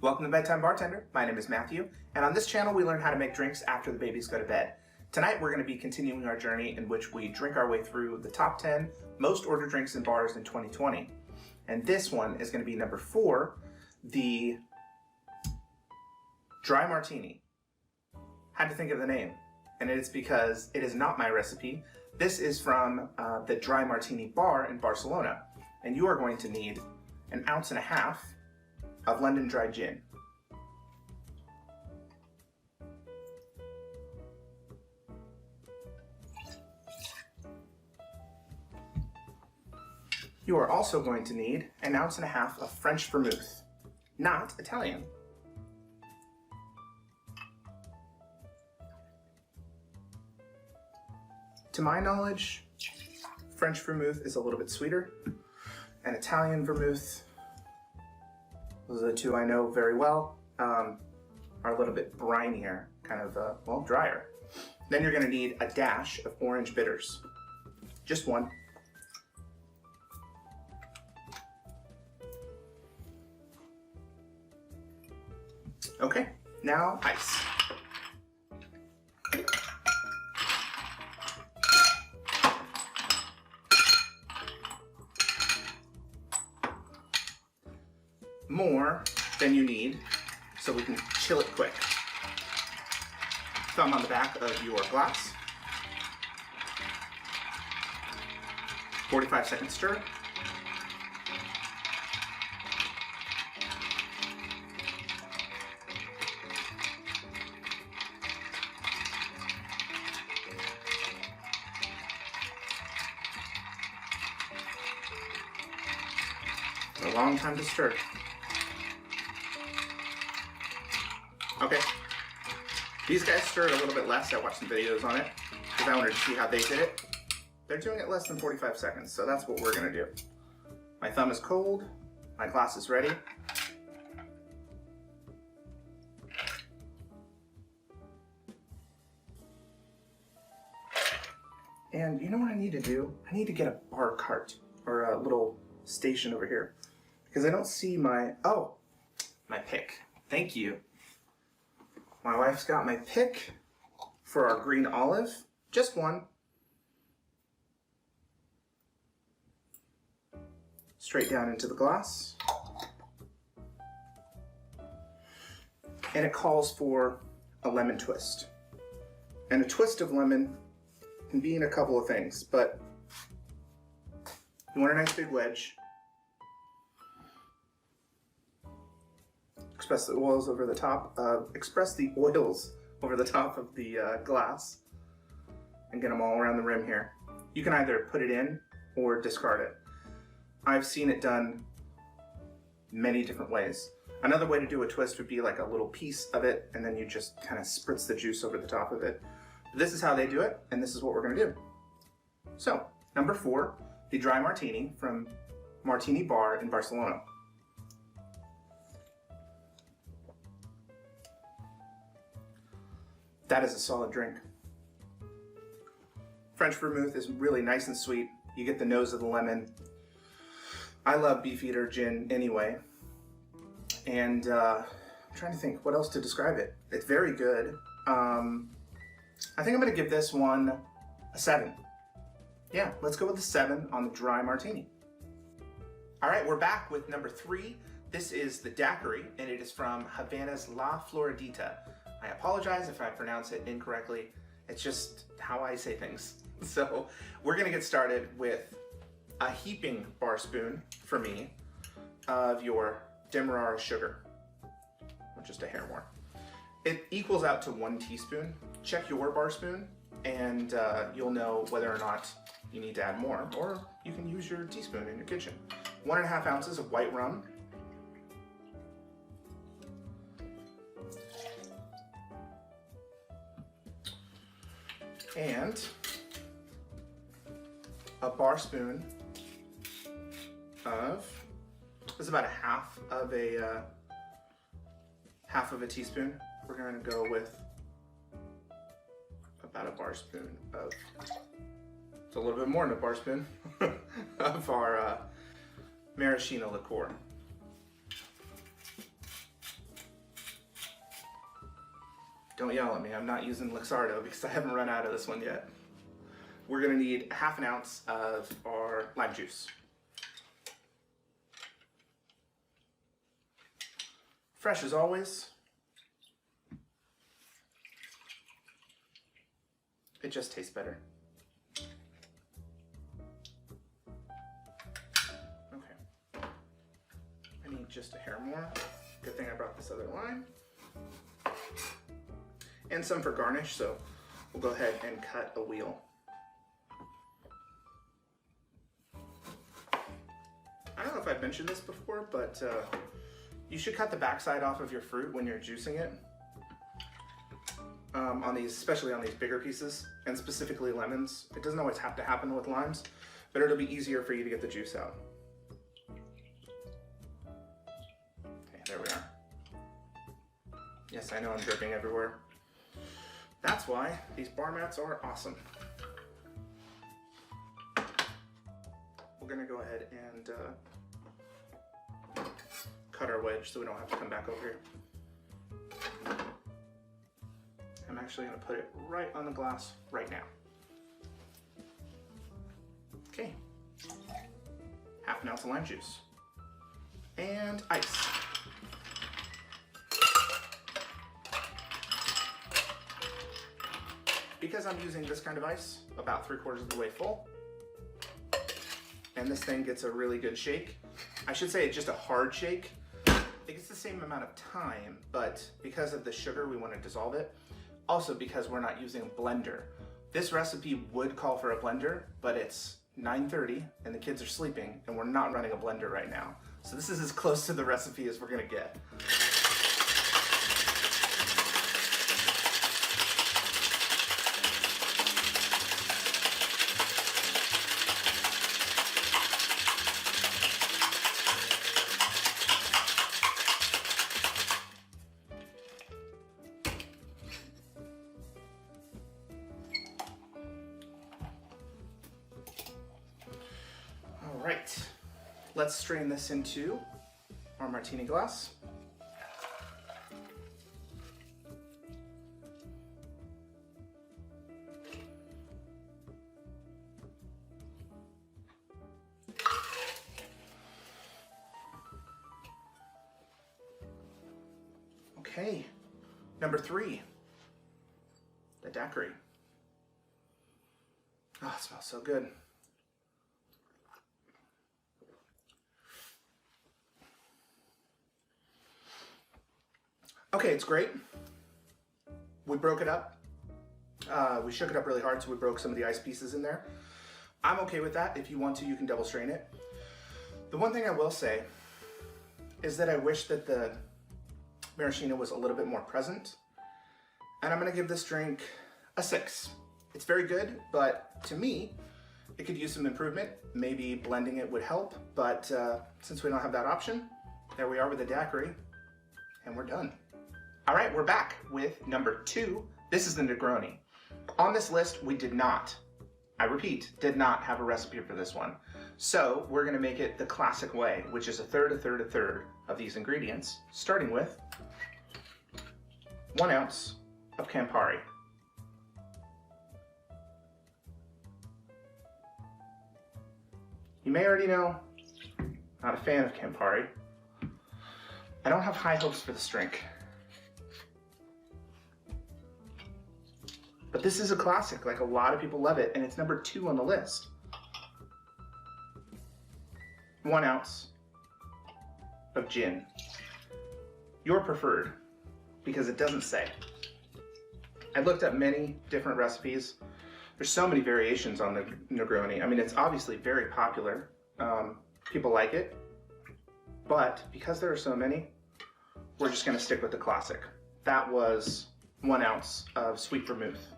Welcome to Bedtime Bartender. My name is Matthew, and on this channel we learn how to make drinks after the babies go to bed. Tonight we're going to be continuing our journey in which we drink our way through the top 10 most ordered drinks in bars in 2020. And this one is going to be number 4, the Dry Martini. Had to think of the name, and it's because it is not my recipe. This is from the Dry Martini bar in Barcelona, and you are going to need 1.5 ounces of London dry gin. You are also going to need 1.5 ounces of French vermouth, not Italian. To my knowledge, French vermouth is a little bit sweeter, and Italian vermouth, those are the two I know very well, are a little bit brinier, kind of, well, drier. Then you're going to need a dash of orange bitters, just one. Okay, now ice. More than you need, so we can chill it quick. Thumb on the back of your glass. 45-second stir. A long time to stir. Okay, these guys stir it a little bit less. I watched some videos on it because I wanted to see how they did it. They're doing it less than 45 seconds, so that's what we're gonna do. My thumb is cold, my glass is ready. And you know what I need to do? I need to get a bar cart or a little station over here because I don't see my pick. Thank you. My wife's got my pick for our green olive, just one. Straight down into the glass. And it calls for a lemon twist. And a twist of lemon can be in a couple of things, but you want a nice big wedge. Express the oils over the top. Express the oils over the top of the glass, and get them all around the rim here. You can either put it in or discard it. I've seen it done many different ways. Another way to do a twist would be like a little piece of it, and then you just kind of spritz the juice over the top of it. This is how they do it, and this is what we're going to do. So, number 4, the Dry Martini from Martini Bar in Barcelona. That is a solid drink. French vermouth is really nice and sweet. You get the nose of the lemon. I love Beefeater gin anyway. And I'm trying to think what else to describe it. It's very good. I think I'm going to give this one a 7. Yeah, let's go with a 7 on the Dry Martini. All right, we're back with number 3. This is the Daiquiri, and it is from Havana's La Floridita. I apologize if I pronounce it incorrectly. It's just how I say things. So we're gonna get started with a heaping bar spoon, for me, of your Demerara sugar, or just a hair more. It equals out to 1 teaspoon. Check your bar spoon and you'll know whether or not you need to add more, or you can use your teaspoon in your kitchen. 1.5 ounces of white rum. And a bar spoon of, this is about half of a teaspoon. We're going to go with about a bar spoon of, it's a little bit more than a bar spoon, of our maraschino liqueur. Don't yell at me, I'm not using Luxardo because I haven't run out of this one yet. We're gonna need 1/2 ounce of our lime juice. Fresh as always. It just tastes better. Okay. I need just a hair more. Good thing I brought this other lime. And some for garnish, so we'll go ahead and cut a wheel. I don't know if I've mentioned this before, but you should cut the backside off of your fruit when you're juicing it. On these, especially on these bigger pieces, and specifically lemons. It doesn't always have to happen with limes, but it'll be easier for you to get the juice out. Okay, there we are. Yes, I know I'm dripping everywhere. That's why these bar mats are awesome. We're gonna go ahead and cut our wedge so we don't have to come back over here. I'm actually gonna put it right on the glass right now. Okay, 1/2 ounce of lime juice and ice. Because I'm using this kind of ice, about 3/4 of the way full, and this thing gets a really good shake. I should say it's just a hard shake. It gets the same amount of time, but because of the sugar, we want to dissolve it. Also because we're not using a blender. This recipe would call for a blender, but it's 9:30 and the kids are sleeping and we're not running a blender right now. So this is as close to the recipe as we're gonna get. All right, let's strain this into our martini glass. Okay, number 3, the daiquiri. Oh, it smells so good. Okay, it's great. We broke it up. We shook it up really hard, so we broke some of the ice pieces in there. I'm okay with that. If you want to, you can double strain it. The one thing I will say is that I wish that the maraschino was a little bit more present. And I'm gonna give this drink a 6. It's very good, but to me, it could use some improvement. Maybe blending it would help, but since we don't have that option, there we are with the daiquiri, and we're done. All right, we're back with number 2. This is the Negroni. On this list, we did not, I repeat, did not have a recipe for this one. So we're gonna make it the classic way, which is a third of these ingredients, starting with 1 ounce of Campari. You may already know, not a fan of Campari. I don't have high hopes for this drink. But this is a classic, like a lot of people love it, and it's number 2 on the list. 1 ounce of gin. Your preferred, because it doesn't say. I looked up many different recipes. There's so many variations on the Negroni. I mean, it's obviously very popular. People like it, but because there are so many, we're just gonna stick with the classic. That was 1 ounce of sweet vermouth.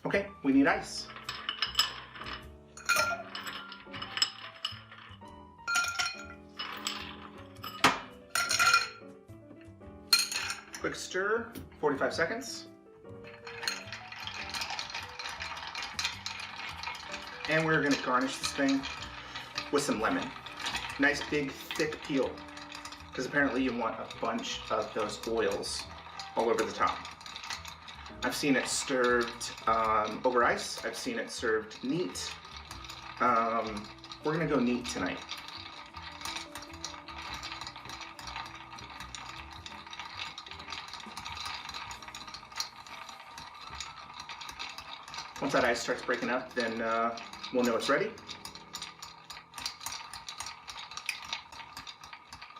Okay, we need ice. Quick stir, 45 seconds. And we're gonna garnish this thing with some lemon. Nice big thick peel. because apparently you want a bunch of those oils all over the top. I've seen it served over ice. I've seen it served neat. We're gonna go neat tonight. Once that ice starts breaking up, then we'll know it's ready.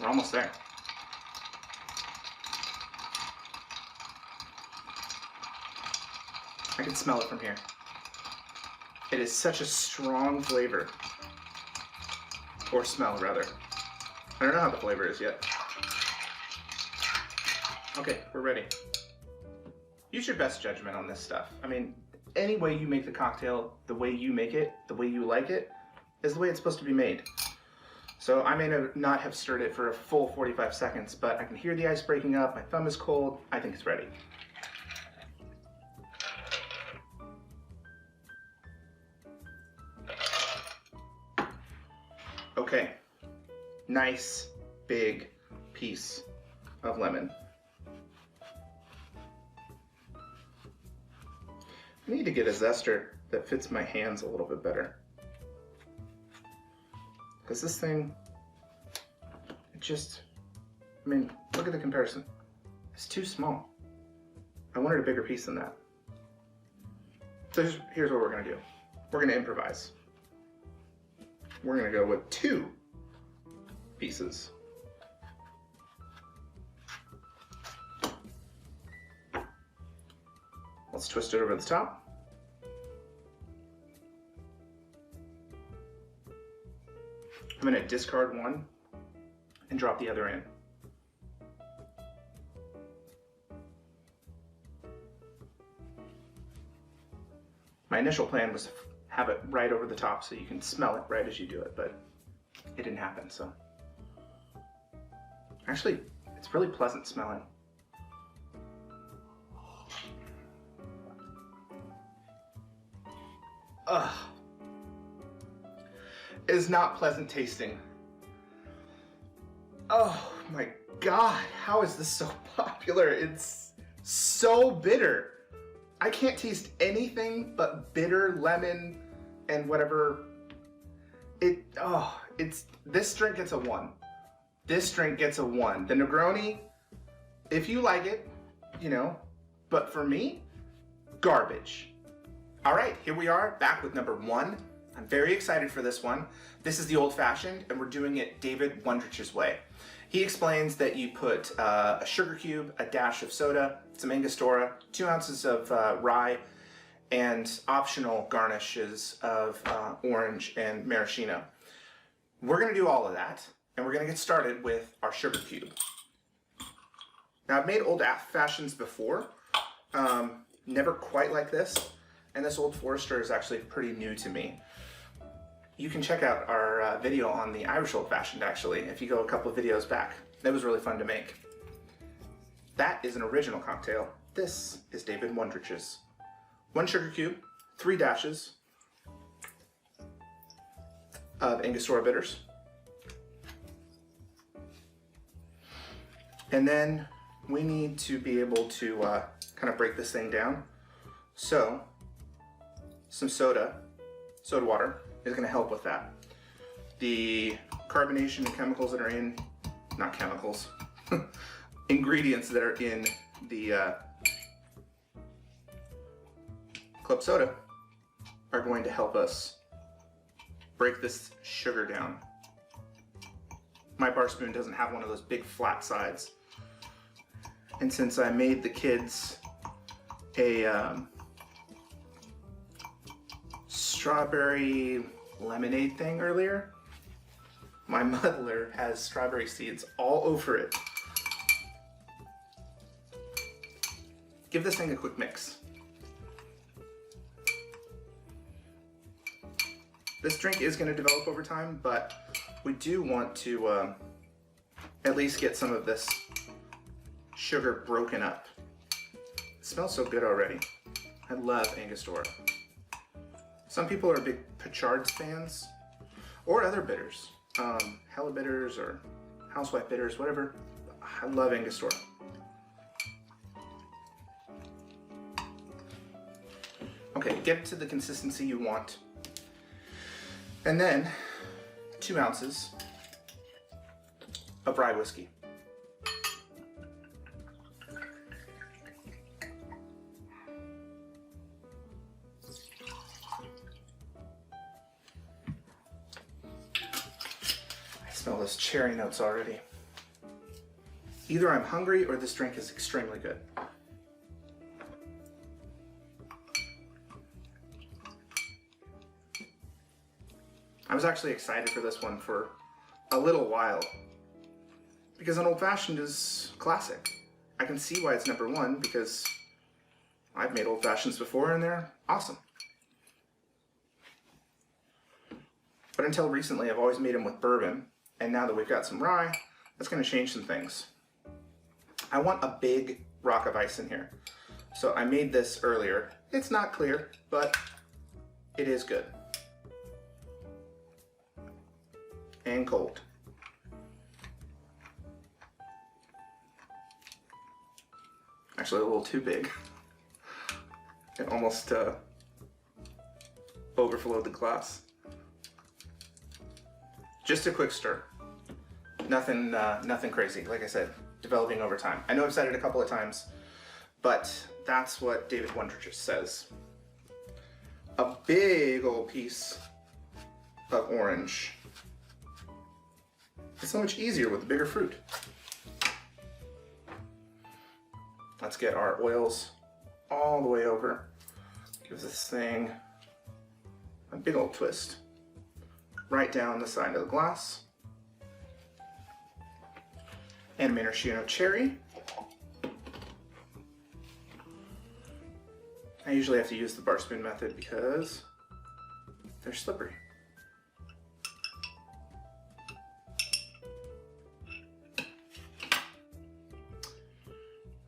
We're almost there. I can smell it from here. It is such a strong flavor. Or smell, rather. I don't know how the flavor is yet. Okay, we're ready. Use your best judgment on this stuff. I mean, any way you make the cocktail, the way you make it, the way you like it, is the way it's supposed to be made. So I may not have stirred it for a full 45 seconds, but I can hear the ice breaking up, my thumb is cold, I think it's ready. Okay, nice big piece of lemon. I need to get a zester that fits my hands a little bit better. Because this thing, it just, I mean, look at the comparison. It's too small. I wanted a bigger piece than that. So here's what we're gonna do. We're gonna improvise. We're gonna go with 2 pieces. Let's twist it over the top. I'm gonna discard one and drop the other in. My initial plan was to have it right over the top so you can smell it right as you do it, but it didn't happen, so. Actually, it's really pleasant smelling. Ugh. It is not pleasant tasting. Oh my God, how is this so popular? It's so bitter. I can't taste anything but bitter lemon and whatever. This drink gets a 1. This drink gets a 1. The Negroni, if you like it, you know, but for me, garbage. All right, here we are back with number 1. I'm very excited for this one. This is the old fashioned and we're doing it David Wondrich's way. He explains that you put a sugar cube, a dash of soda, some Angostura, 2 ounces of rye, and optional garnishes of orange and maraschino. We're gonna do all of that, and we're gonna get started with our sugar cube. Now I've made old fashions before, never quite like this, and this Old Forester is actually pretty new to me. You can check out our video on the Irish Old Fashioned actually, if you go a couple of videos back. That was really fun to make. That is an original cocktail. This is David Wondrich's. 1 sugar cube, 3 dashes of Angostura bitters. And then we need to be able to kind of break this thing down. So some soda water is going to help with that. The carbonation and chemicals that are in, not chemicals, ingredients that are in the club soda are going to help us break this sugar down. My bar spoon doesn't have one of those big flat sides. And since I made the kids a strawberry lemonade thing earlier, my muddler has strawberry seeds all over it. Give this thing a quick mix. This drink is going to develop over time, but we do want to at least get some of this sugar broken up. It smells so good already. I love Angostura. Some people are big Pichards fans, or other bitters, hella bitters or housewife bitters, whatever. I love Angostura. Okay, get it to the consistency you want. And then 2 ounces of rye whiskey. I smell those cherry notes already. Either I'm hungry or this drink is extremely good. I was actually excited for this one for a little while because an old fashioned is classic. I can see why it's #1 because I've made old fashions before and they're awesome. But until recently, I've always made them with bourbon, and now that we've got some rye, that's going to change some things. I want a big rock of ice in here. So I made this earlier. It's not clear, but it is good. And cold. Actually a little too big. It almost overflowed the glass. Just a quick stir. Nothing crazy. Like I said, developing over time. I know I've said it a couple of times, but that's what David Wondrich says. A big old piece of orange. It's so much easier with the bigger fruit. Let's get our oils all the way over. Give this thing a big old twist. Right down the side of the glass. And maraschino cherry. I usually have to use the bar spoon method because they're slippery.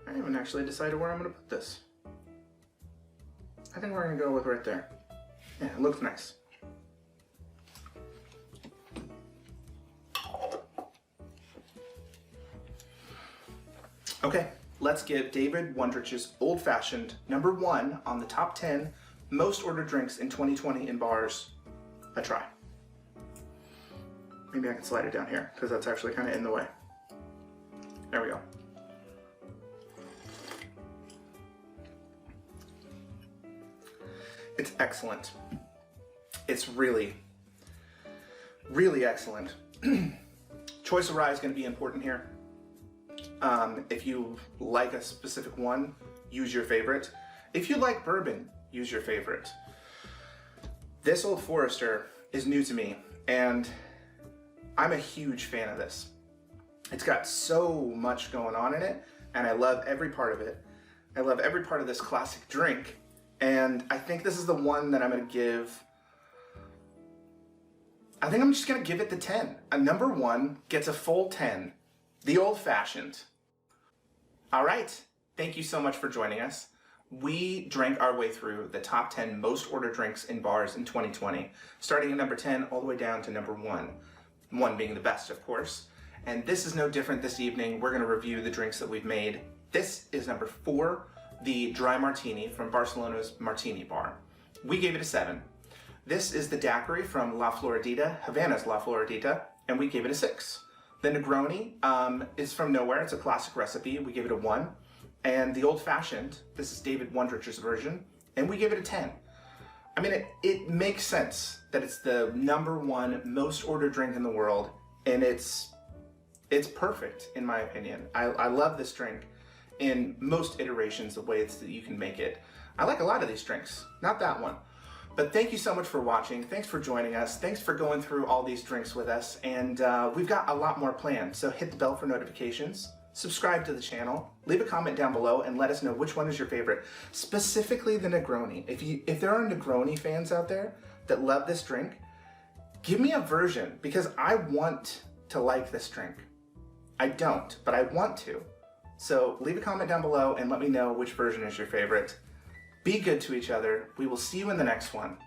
I haven't actually decided where I'm going to put this. I think we're going to go with right there. Yeah, it looks nice. Okay, let's give David Wondrich's Old Fashioned #1 on the top 10 most ordered drinks in 2020 in bars a try. Maybe I can slide it down here because that's actually kind of in the way. There we go. It's excellent. It's really, really excellent. Choice of rye is going to be important here. If you like a specific one, use your favorite. If you like bourbon, use your favorite. This Old Forester is new to me, and I'm a huge fan of this. It's got so much going on in it, and I love every part of it. I love every part of this classic drink, and I think this is the one that I'm going to give. I think I'm just going to give it the 10. A #1 gets a full 10. The Old Fashioned. All right, thank you so much for joining us. We drank our way through the top 10 most ordered drinks in bars in 2020, starting at #10 all the way down to #1. 1 being the best, of course. And this is no different this evening. We're gonna review the drinks that we've made. This is #4, the Dry Martini from Barcelona's Martini Bar. We gave it a 7. This is the Daiquiri from La Floridita, Havana's La Floridita, and we gave it a 6. The Negroni is from Nowhere. It's a classic recipe. We gave it a 1. And the Old Fashioned, this is David Wondrich's version, and we gave it a 10. I mean, it makes sense that it's the #1 most ordered drink in the world, and it's perfect in my opinion. I love this drink in most iterations of ways that you can make it. I like a lot of these drinks, not that one. But thank you so much for watching. Thanks for joining us. Thanks for going through all these drinks with us. And we've got a lot more planned. So hit the bell for notifications, subscribe to the channel, leave a comment down below, and let us know which one is your favorite. Specifically the Negroni. If there are Negroni fans out there that love this drink, give me a version because I want to like this drink. I don't, but I want to. So leave a comment down below and let me know which version is your favorite. Be good to each other. We will see you in the next one.